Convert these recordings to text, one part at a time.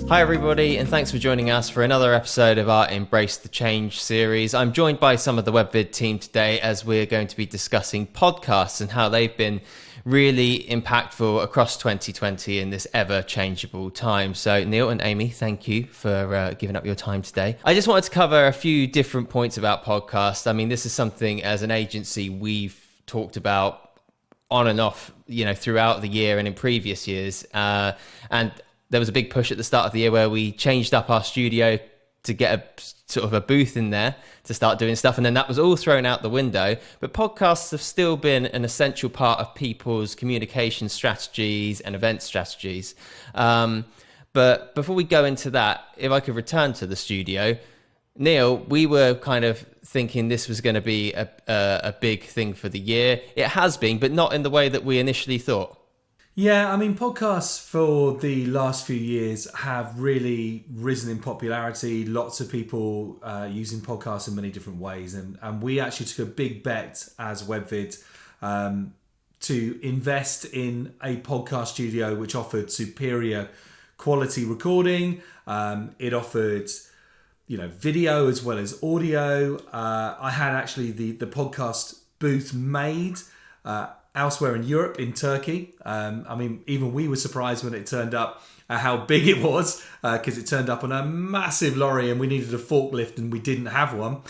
Hi everybody, and thanks for joining us for another episode of our Embrace the Change series. I'm joined by some of the WebVid team today as we're going to be discussing podcasts and how they've been really impactful across 2020 in this ever-changeable time. So Neil and Amy, thank you for giving up your time today. I just wanted to cover a few different points about podcasts. I mean, this is something as an agency we've talked about on and off, throughout the year and in previous years. And there was a big push at the start of the year where we changed up our studio to get a sort of a booth in there to start doing stuff. And then that was all thrown out the window. But podcasts have still been an essential part of people's communication strategies and event strategies. But before we go into that, if I could return to the studio, Neil, we were kind of thinking this was going to be a big thing for the year. It has been, but not in the way that we initially thought. Yeah, I mean, podcasts for the last few years have really risen in popularity. Lots of people using podcasts in many different ways. And we actually took a big bet as WebVid to invest in a podcast studio which offered superior quality recording. It offered, video as well as audio. I had actually the podcast booth made elsewhere in Europe, in Turkey. Even we were surprised when it turned up how big it was, because it turned up on a massive lorry and we needed a forklift and we didn't have one.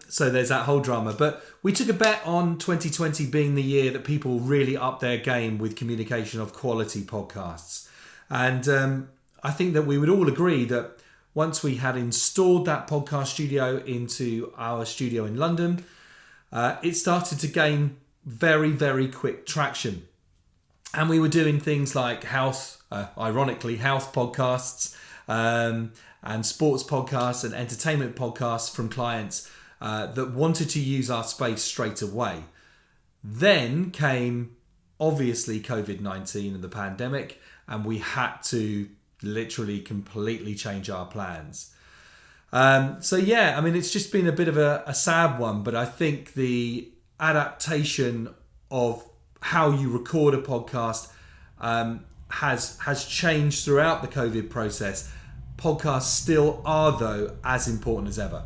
So there's that whole drama. But we took a bet on 2020 being the year that people really upped their game with communication of quality podcasts. And I think that we would all agree that once we had installed that podcast studio into our studio in London, it started to gain very, very quick traction. And we were doing things like ironically, health podcasts and sports podcasts and entertainment podcasts from clients that wanted to use our space straight away. Then came, obviously, COVID-19 and the pandemic, and we had to literally completely change our plans. It's just been a bit of a sad one, but I think the adaptation of how you record a podcast has changed throughout the COVID process. Podcasts still are, though, as important as ever.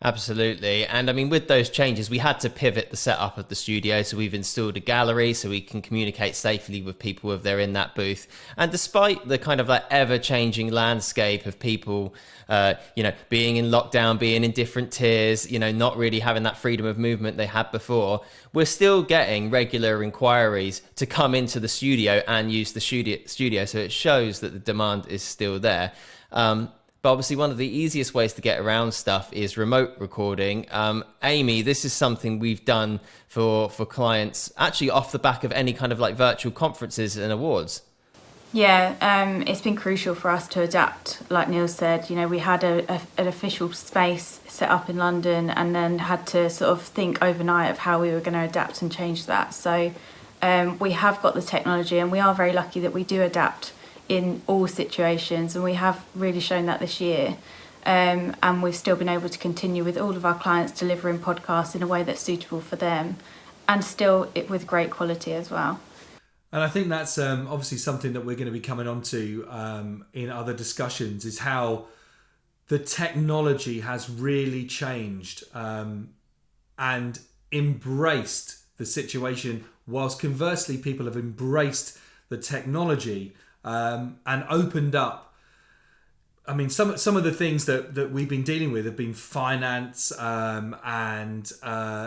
Absolutely. And I mean, with those changes, we had to pivot the setup of the studio. So we've installed a gallery so we can communicate safely with people if they're in that booth. And despite the kind of like ever-changing landscape of people, being in lockdown, being in different tiers, not really having that freedom of movement they had before, we're still getting regular inquiries to come into the studio and use the studio. So it shows that the demand is still there. But obviously, one of the easiest ways to get around stuff is remote recording. Amy, this is something we've done for clients, actually off the back of any kind of like virtual conferences and awards. Yeah, it's been crucial for us to adapt. Like Neil said, we had an official space set up in London and then had to sort of think overnight of how we were going to adapt and change that. So we have got the technology and we are very lucky that we do adapt in all situations, and we have really shown that this year, and we've still been able to continue with all of our clients delivering podcasts in a way that's suitable for them and still with great quality as well. And I think that's obviously something that we're going to be coming on to in other discussions, is how the technology has really changed and embraced the situation, whilst conversely people have embraced the technology and opened up. I mean, some of the things that we've been dealing with have been finance and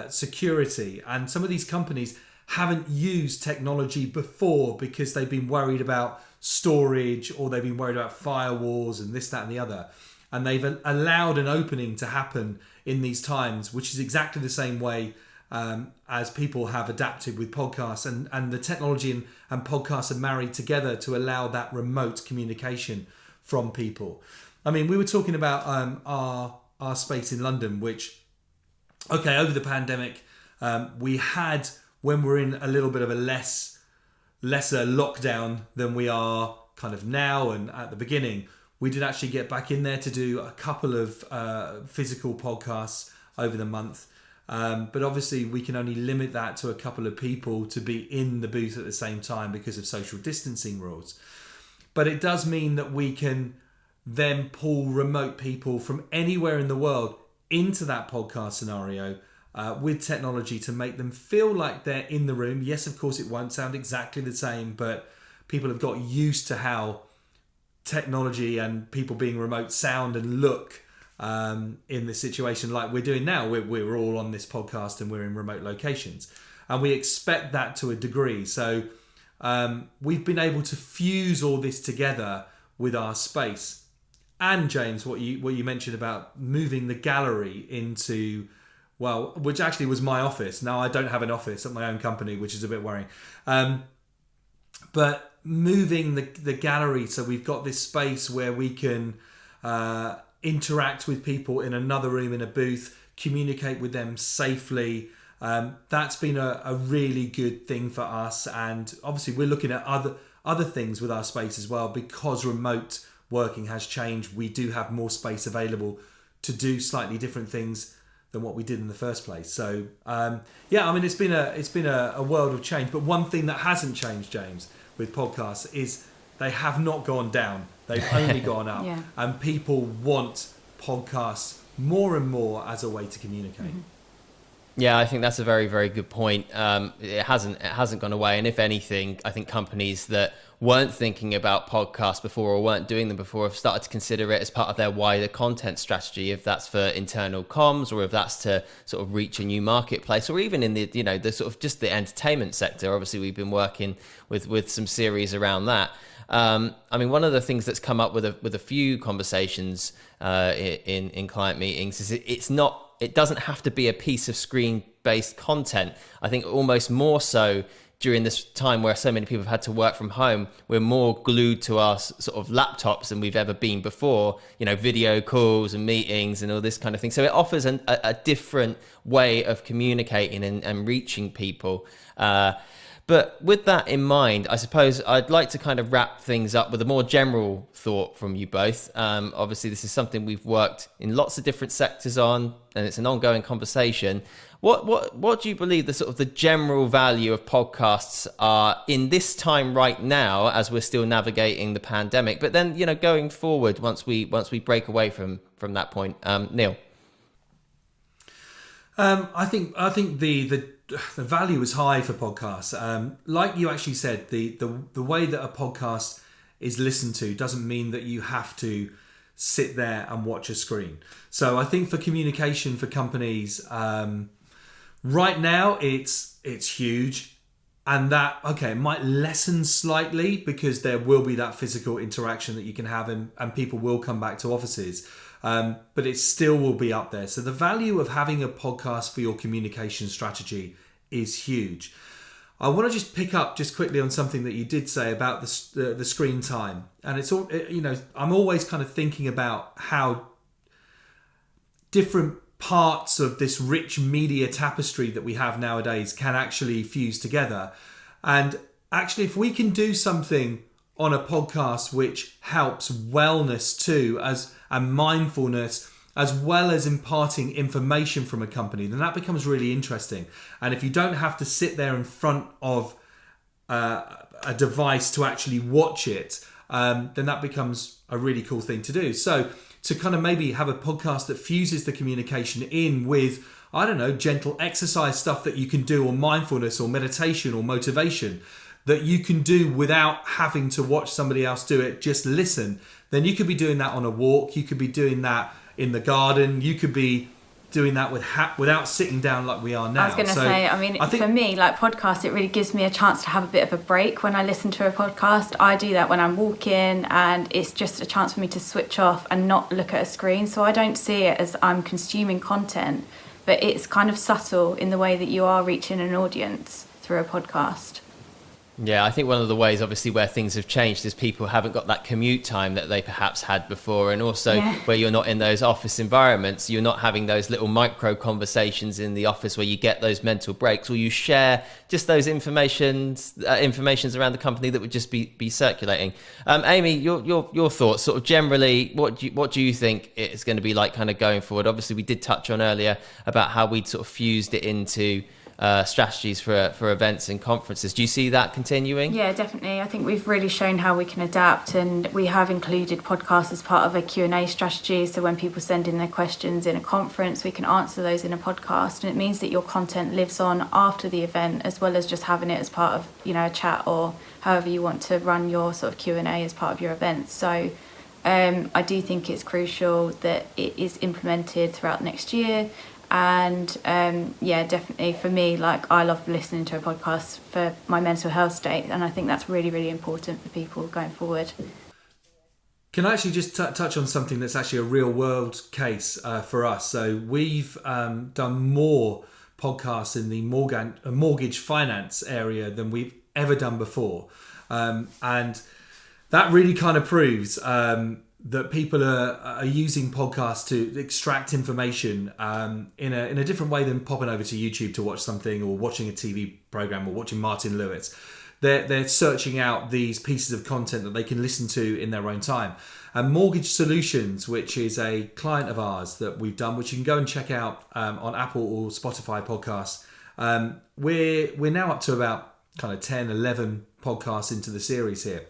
security. And some of these companies haven't used technology before because they've been worried about storage or they've been worried about firewalls and this, that and the other. And they've allowed an opening to happen in these times, which is exactly the same way as people have adapted with podcasts, and the technology and podcasts are married together to allow that remote communication from people. I mean, we were talking about our space in London, which, over the pandemic, we had, when we're in a little bit of a lesser lockdown than we are kind of now and at the beginning, we did actually get back in there to do a couple of physical podcasts over the month. But obviously we can only limit that to a couple of people to be in the booth at the same time because of social distancing rules. but it does mean that we can then pull remote people from anywhere in the world into that podcast scenario with technology to make them feel like they're in the room. Yes, of course, it won't sound exactly the same, but people have got used to how technology and people being remote sound and look in this situation like we're doing now. We're all on this podcast and we're in remote locations, and we expect that to a degree. So we've been able to fuse all this together with our space. And James, what you mentioned about moving the gallery into, well, which actually was my office. Now I don't have an office at my own company, which is a bit worrying. But moving the gallery, so we've got this space where we can interact with people in another room, in a booth, communicate with them safely. That's been a really good thing for us. And obviously we're looking at other things with our space as well, because remote working has changed. We do have more space available to do slightly different things than what we did in the first place. So yeah, I mean, it's been a world of change. But one thing that hasn't changed, James, with podcasts is they have not gone down. They've only gone up. Yeah. And people want podcasts more and more as a way to communicate. Mm-hmm. Yeah, I think that's a very, very good point. It hasn't gone away. And if anything, I think companies that weren't thinking about podcasts before or weren't doing them before have started to consider it as part of their wider content strategy, if that's for internal comms or if that's to sort of reach a new marketplace, or even in the, you know, the sort of just the entertainment sector. Obviously, we've been working with some series around that. I mean, one of the things that's come up with a few conversations in client meetings is it doesn't have to be a piece of screen-based content. I think almost more so during this time where so many people have had to work from home, we're more glued to our sort of laptops than we've ever been before, you know, video calls and meetings and all this kind of thing. So it offers a different way of communicating and reaching people. But with that in mind, I suppose I'd like to kind of wrap things up with a more general thought from you both. Obviously, this is something we've worked in lots of different sectors on, and it's an ongoing conversation. What do you believe the sort of the general value of podcasts are in this time right now, as we're still navigating the pandemic? But then, you know, going forward, once we break away from that point, Neil. I think the value is high for podcasts. Like you actually said, the way that a podcast is listened to doesn't mean that you have to sit there and watch a screen. So I think for communication for companies, right now it's huge, and that, okay, it might lessen slightly because there will be that physical interaction that you can have, and people will come back to offices. But it still will be up there. So the value of having a podcast for your communication strategy is huge. I want to just pick up just quickly on something that you did say about the screen time. And it's all, you know, I'm always kind of thinking about how different parts of this rich media tapestry that we have nowadays can actually fuse together. And actually, if we can do something on a podcast which helps wellness too, and mindfulness, as well as imparting information from a company, then that becomes really interesting. And if you don't have to sit there in front of a device to actually watch it, then that becomes a really cool thing to do. So to kind of maybe have a podcast that fuses the communication in with, I don't know, gentle exercise stuff that you can do, or mindfulness or meditation or motivation that you can do without having to watch somebody else do it, just listen. Then you could be doing that on a walk. You could be doing that in the garden. You could be doing that without sitting down like we are now. I was going to say, I mean, for me, like podcasts, it really gives me a chance to have a bit of a break when I listen to a podcast. I do that when I'm walking, and it's just a chance for me to switch off and not look at a screen. So I don't see it as I'm consuming content, but it's kind of subtle in the way that you are reaching an audience through a podcast. Yeah, I think one of the ways, obviously, where things have changed is people haven't got that commute time that they perhaps had before. And also where you're not in those office environments, you're not having those little micro conversations in the office where you get those mental breaks, or you share just those informations around the company that would just be circulating. Amy, your thoughts, sort of generally, what do you think it's going to be like kind of going forward? Obviously, we did touch on earlier about how we'd sort of fused it into strategies for events and conferences. Do you see that continuing? Yeah, definitely. I think we've really shown how we can adapt, and we have included podcasts as part of a Q&A strategy. So when people send in their questions in a conference, we can answer those in a podcast, and it means that your content lives on after the event, as well as just having it as part of, you know, a chat, or however you want to run your sort of Q&A as part of your event. So I do think it's crucial that it is implemented throughout next year. And definitely for me, like, I love listening to a podcast for my mental health state, and I think that's really, really important for people going forward. Can I actually just touch on something that's actually a real world case for us? So we've done more podcasts in the mortgage finance area than we've ever done before, and that really kind of proves that people are using podcasts to extract information in a different way than popping over to YouTube to watch something, or watching a TV program, or watching Martin Lewis. They're searching out these pieces of content that they can listen to in their own time. And Mortgage Solutions, which is a client of ours that we've done, which you can go and check out on Apple or Spotify podcasts. We're now up to about kind of 10, 11 podcasts into the series here.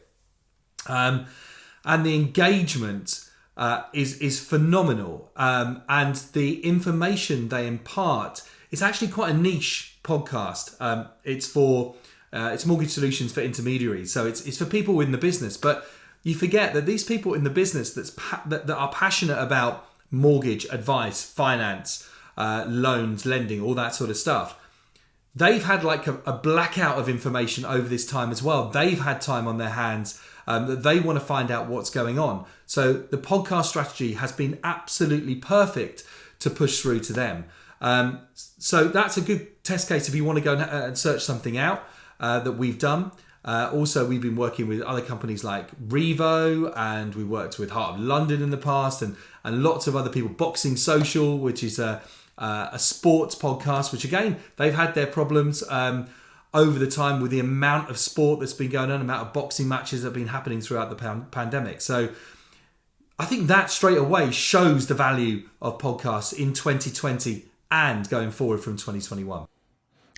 And the engagement is phenomenal. And the information they impart is actually quite a niche podcast. It's Mortgage Solutions for intermediaries. So it's for people in the business. But you forget that these people in the business that are passionate about mortgage advice, finance, loans, lending, all that sort of stuff, they've had like a blackout of information over this time as well. They've had time on their hands that they want to find out what's going on. So the podcast strategy has been absolutely perfect to push through to them. So that's a good test case if you want to go and search something out that we've done. Also, we've been working with other companies like Revo, and we worked with Heart of London in the past, and lots of other people. Boxing Social, which is a sports podcast, which again, they've had their problems over the time with the amount of sport that's been going on, the amount of boxing matches that have been happening throughout the pandemic. So I think that straight away shows the value of podcasts in 2020 and going forward from 2021.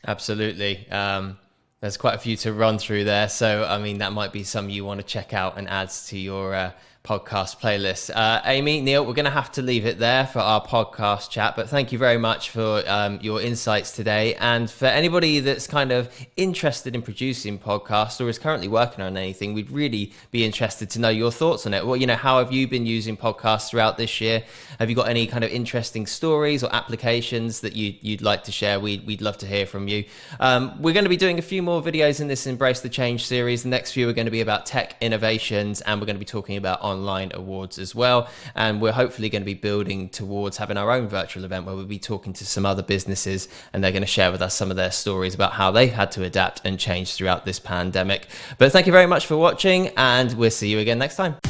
Absolutely. There's quite a few to run through there. So, I mean, that might be some you want to check out and add to your podcast playlist. Amy, Neil, we're going to have to leave it there for our podcast chat, but thank you very much for your insights today. And for anybody that's kind of interested in producing podcasts or is currently working on anything, we'd really be interested to know your thoughts on it. Well, you know, how have you been using podcasts throughout this year? Have you got any kind of interesting stories or applications that you'd like to share? We'd love to hear from you. We're going to be doing a few more videos in this Embrace the Change series. The next few are going to be about tech innovations, and we're going to be talking about online awards as well. And we're hopefully going to be building towards having our own virtual event where we'll be talking to some other businesses, and they're going to share with us some of their stories about how they've had to adapt and change throughout this pandemic. But thank you very much for watching, and we'll see you again next time.